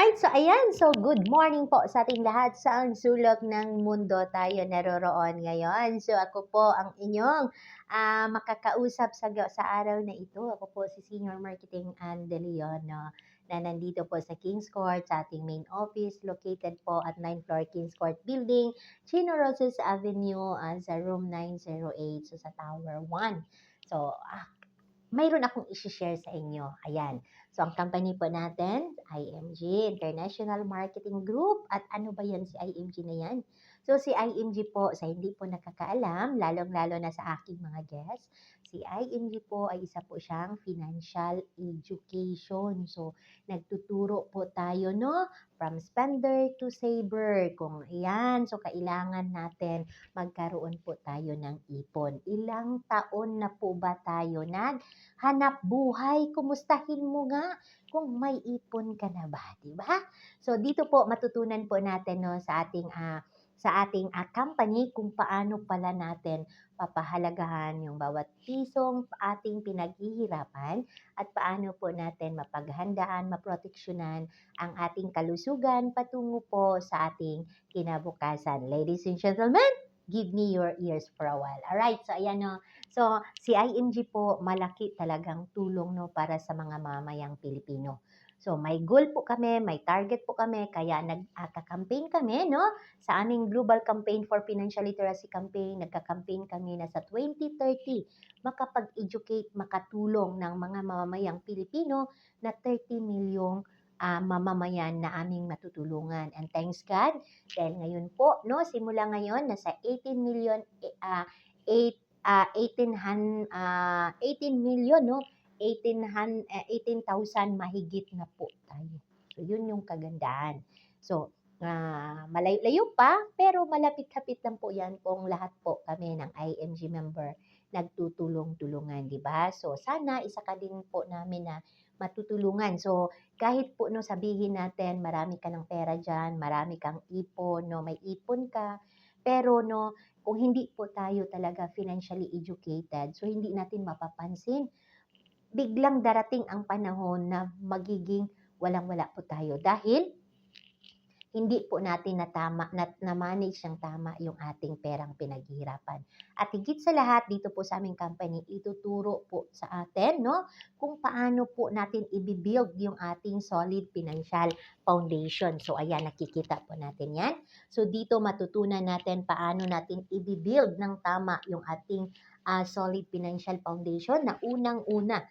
Alright, so ayan. So good morning po sa ating lahat. Saang sulok ng mundo tayo naroroon ngayon. So ako po ang inyong makakausap sa araw na ito. Ako po si Senior Marketing Ann De Leon, no, na nandito po sa Kings Court, sa ating main office, located po at 9th floor Kings Court Building, Chino Roses Avenue, sa room 908, so sa Tower 1. So, mayroon akong isi-share sa inyo. Ayan. So, ang company po natin, IMG, International Marketing Group. At ano ba yan si IMG na yan? So, si IMG po, sa hindi po nakakaalam, lalong-lalo na sa aking mga guests, si IMG po ay isa po siyang financial education. So, nagtuturo po tayo, no? From spender to saver. Kung ayan, so kailangan natin magkaroon po tayo ng ipon. Ilang taon na po ba tayo hanap buhay? Kumustahin mo nga kung may ipon ka na ba, di ba? So dito po matutunan po natin, no, sa ating company kung paano pala natin papahalagahan yung bawat pisong ating pinaghihirapan at paano po natin mapaghandaan, maproteksyonan ang ating kalusugan patungo po sa ating kinabukasan. Ladies and gentlemen, give me your ears for a while. Alright, so ayan, no. So, si IMG po, malaki talagang tulong, no, para sa mga mamayang Pilipino. So, may goal po kami, may target po kami, kaya nagka-campaign kami, no, sa aming Global Campaign for Financial Literacy Campaign. Nagka-campaign kami na sa 2030, makapag-educate, makatulong ng mga mamamayang Pilipino na 30 milyong mamamayan na aming matutulungan. And thanks God, dahil ngayon po, no, simula ngayon, nasa 18 million, 18 million, no? 18,000 mahigit na po tayo. So, yun yung kagandahan. So, malayo-layo pa, pero malapit-lapit lang po yan kung lahat po kami ng IMG member nagtutulong-tulungan, di ba? So, sana isa ka din po namin na matutulungan. So, kahit po, no, sabihin natin, marami ka ng pera dyan, marami kang ipon, no, may ipon ka, pero, no, kung hindi po tayo talaga financially educated, so hindi natin mapapansin, biglang darating ang panahon na magiging walang-wala po tayo dahil hindi po natin na-manage ng tama yung ating perang pinaghihirapan. At higit sa lahat, dito po sa aming company, ituturo po sa atin, no, kung paano po natin i-build yung ating solid financial foundation. So, ayan, nakikita po natin yan. So, dito matutunan natin paano natin i-build ng tama yung ating solid financial foundation na unang-una,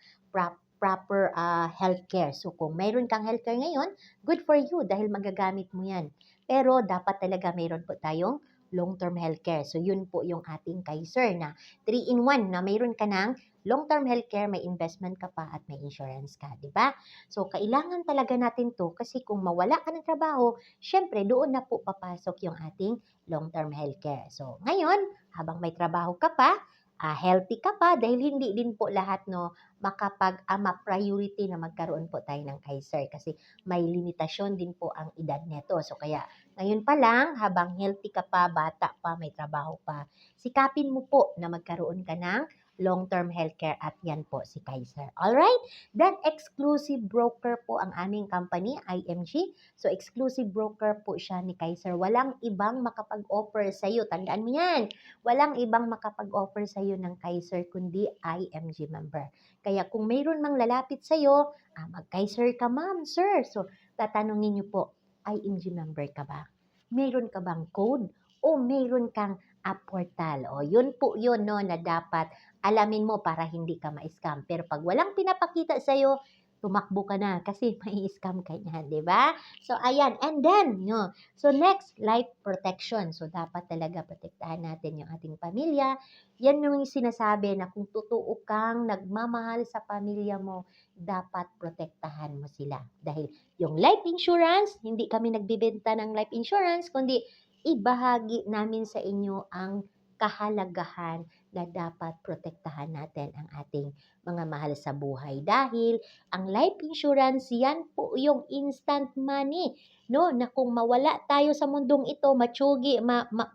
proper healthcare. So, kung mayroon kang healthcare ngayon, good for you dahil magagamit mo yan. Pero dapat talaga mayroon po tayong long-term healthcare. So, yun po yung ating Kaiser na 3-in-1 na mayroon ka ng long-term healthcare, may investment ka pa at may insurance ka, di ba? So, kailangan talaga natin to kasi kung mawala ka ng trabaho, syempre doon na po papasok yung ating long-term healthcare. So, ngayon, habang may trabaho ka pa, healthy ka pa dahil hindi din po lahat, no, ma-priority na magkaroon po tayo ng Kaiser kasi may limitasyon din po ang edad nito. So kaya ngayon pa lang, habang healthy ka pa, bata pa, may trabaho pa, sikapin mo po na magkaroon ka ng long-term healthcare at yan po si Kaiser. Alright? Then exclusive broker po ang aming company, IMG. So exclusive broker po siya ni Kaiser. Walang ibang makapag-offer sa iyo. Tandaan mo yan. Walang ibang makapag-offer sa iyo ng Kaiser kundi IMG member. Kaya kung mayroon mang lalapit sa iyo, mag-Kaiser ka, ma'am, sir. So, tatanungin niyo po, IMG member ka ba? Mayroon ka bang code? O mayroon kang portal? O, yun po yun, no, na dapat alamin mo para hindi ka ma-scam. Pero pag walang pinapakita sa iyo, tumakbo ka na kasi may scam ka niya, di ba? So, ayan. And then, no, so next, life protection. So, dapat talaga protektahan natin yung ating pamilya. Yan yung sinasabi na kung totoo kang nagmamahal sa pamilya mo, dapat protektahan mo sila. Dahil yung life insurance, hindi kami nagbibenta ng life insurance, kundi ibahagi namin sa inyo ang kahalagahan na dapat protektahan natin ang ating mga mahal sa buhay. Dahil ang life insurance, yan po yung instant money, no, na kung mawala tayo sa mundong ito, matsugi,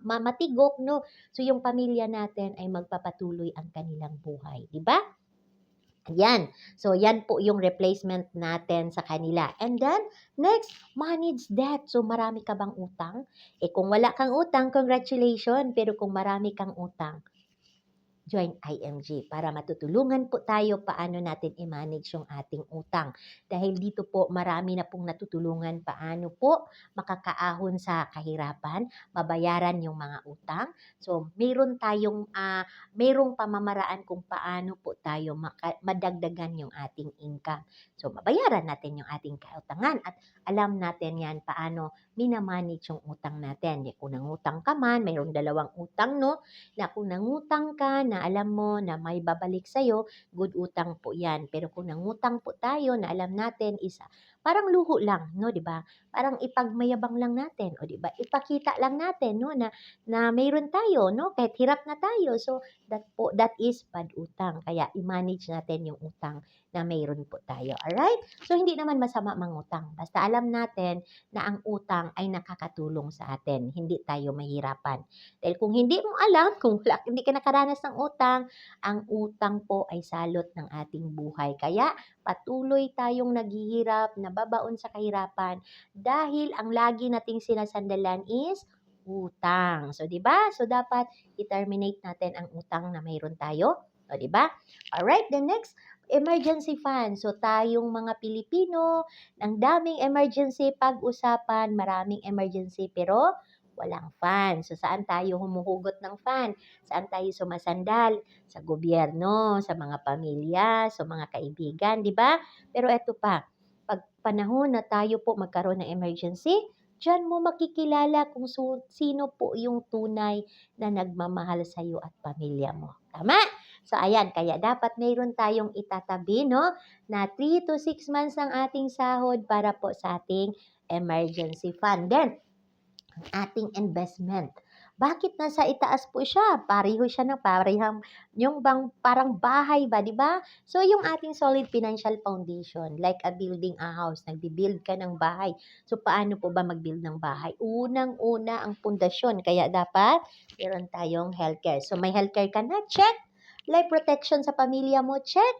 matigok, no, so yung pamilya natin ay magpapatuloy ang kanilang buhay, di ba? Yan. So, yan po yung replacement natin sa kanila. And then, next, manage debt. So, marami ka bang utang? Kung wala kang utang, congratulations. Pero kung marami kang utang, join IMG para matutulungan po tayo paano natin i-manage yung ating utang. Dahil dito po marami na pong natutulungan paano po makakaahon sa kahirapan, mabayaran yung mga utang. So, mayroong pamamaraan kung paano po tayo madagdagan yung ating income. So, mabayaran natin yung ating kautangan at alam natin yan paano minamanage yung utang natin. Kung nangutang ka man, mayroong dalawang utang, no? Na kung nangutang ka na alam mo na may babalik sa'yo, good utang po yan. Pero kung nangutang po tayo na alam natin isa, parang luho lang, no, 'di ba? Parang ipagmayabang lang natin, o 'di ba? Ipakita lang natin, no, na mayroon tayo, no, kahit hirap na tayo. So that is bad utang. Kaya i-manage natin yung utang na mayroon po tayo. Alright? So hindi naman masama mangutang. Basta alam natin na ang utang ay nakakatulong sa atin. Hindi tayo mahirapan. Dahil kung hindi mo alam, kung hindi ka nakaranas ng utang, ang utang po ay salot ng ating buhay. Kaya patuloy tayong naghihirap, nababaon sa kahirapan dahil ang lagi nating sinasandalan is utang. So, 'di ba? So, dapat i-terminate natin ang utang na mayroon tayo. O, 'di ba? Alright, the next, emergency fund. So, tayong mga Pilipino, ang daming emergency pag-usapan, maraming emergency, pero walang fund. So, saan tayo humuhugot ng fund? Saan tayo sumasandal? Sa gobyerno, sa mga pamilya, sa mga kaibigan, di ba? Pero eto pa, pag panahon na tayo po magkaroon ng emergency, diyan mo makikilala kung sino po yung tunay na nagmamahal sa iyo at pamilya mo. Tama? So, ayan, kaya dapat mayroon tayong itatabi, no, na 3 to 6 months ng ating sahod para po sa ating emergency fund. Then, ating investment. Bakit nasa itaas po siya? Pareho siya ng parehang, yung bang parang bahay ba, di ba? So, yung ating solid financial foundation, like a building a house, nagbi-build ka ng bahay. So, paano po ba mag-build ng bahay? Unang-una ang pundasyon, kaya dapat meron tayong healthcare. So, may healthcare ka na? Check! Life protection sa pamilya mo? Check!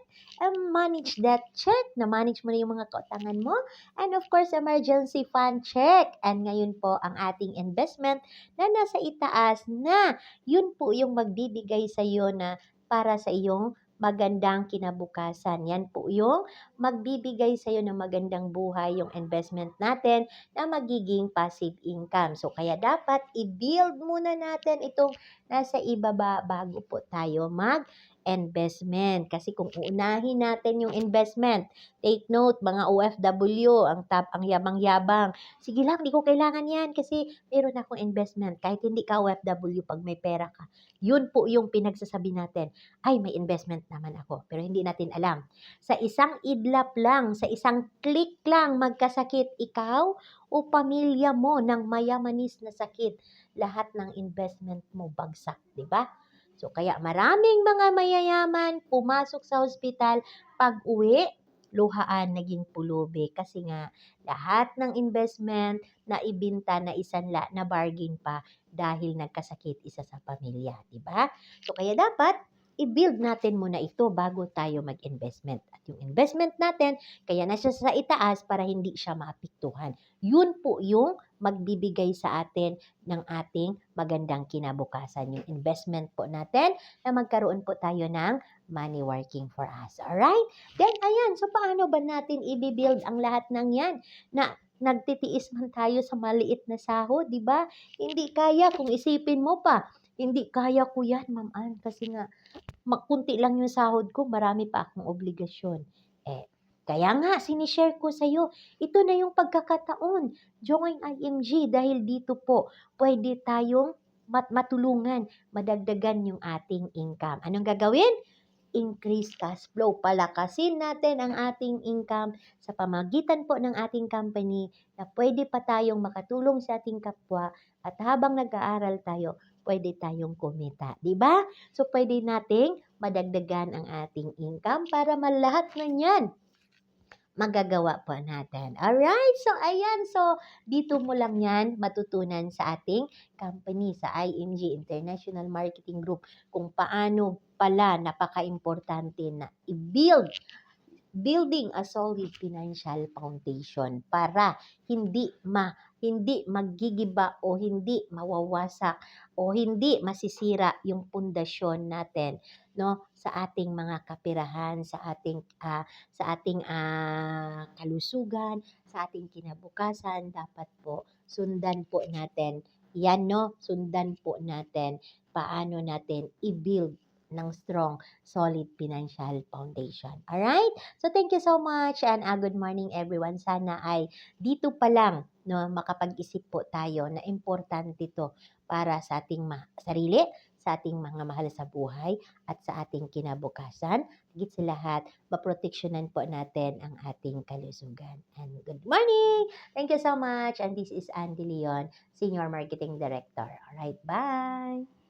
Manage that? Check! Na-manage mo na yung mga kautangan mo? And of course, emergency fund, check. And ngayon po, ang ating investment na nasa itaas na yun po yung magbibigay sa iyo na para sa iyong magandang kinabukasan. Yan po yung magbibigay sa iyo ng magandang buhay, yung investment natin na magiging passive income. So, kaya dapat i-build muna natin itong nasa ibaba bago po tayo mag-investment. Kasi kung uunahin natin yung investment, take note, mga OFW, ang yabang-yabang. Sige lang, di ko kailangan yan kasi meron akong investment. Kahit hindi ka OFW, pag may pera ka, yun po yung pinagsasabi natin. Ay, may investment naman ako. Pero hindi natin alam. Sa isang idlap lang, sa isang click lang, magkasakit ikaw o pamilya mo ng mayamanis na sakit, lahat ng investment mo bagsak, di ba? So, kaya maraming mga mayayaman pumasok sa hospital, pag-uwi, luhaan naging pulubi kasi nga lahat ng investment na ibinta na isanla na bargain pa dahil nagkasakit isa sa pamilya, di ba? So kaya dapat i-build natin muna ito bago tayo mag-investment. At yung investment natin, kaya na siya sa itaas para hindi siya maapektuhan. Yun po yung magbibigay sa atin ng ating magandang kinabukasan. Yung investment po natin na magkaroon po tayo ng money working for us. Alright? Then, ayan, so paano ba natin i-build ang lahat ng yan? Na nagtitiis man tayo sa maliit na sahod, di ba? Hindi kaya kung isipin mo pa, hindi kaya ko yan, Ma'am Ann, kasi nga, kunti lang yung sahod ko, marami pa akong obligasyon. Kaya nga, sinishare ko sa iyo, ito na yung pagkakataon. Join IMG dahil dito po, pwede tayong matulungan, madagdagan yung ating income. Anong gagawin? Increase cash flow. Palakasin natin ang ating income sa pamagitan po ng ating company na pwede pa tayong makatulong sa ating kapwa at habang nag-aaral tayo, pwede tayong kumita. Diba? So, pwede nating madagdagan ang ating income para malahat na yan magagawa po natin. Alright, so ayan, so dito mo lang yan matutunan sa ating company, sa IMG International Marketing Group, kung paano pala napaka-importante na building a solid financial foundation para hindi maggigiba o hindi mawawasak o hindi masisira yung pundasyon natin, no, sa ating mga kapirahan, sa ating kalusugan, sa ating kinabukasan. Dapat po sundan po natin yan, no, sundan po natin paano natin i-build ng strong, solid financial foundation. Alright? So, thank you so much and good morning everyone. Sana ay dito pa lang, no, makapag-isip po tayo na importante ito para sa ating sarili, sa ating mga mahal sa buhay, at sa ating kinabukasan. Higit sa lahat, maproteksyonan po natin ang ating kalusugan. And good morning! Thank you so much. And this is Andy Leon, Senior Marketing Director. Alright, bye!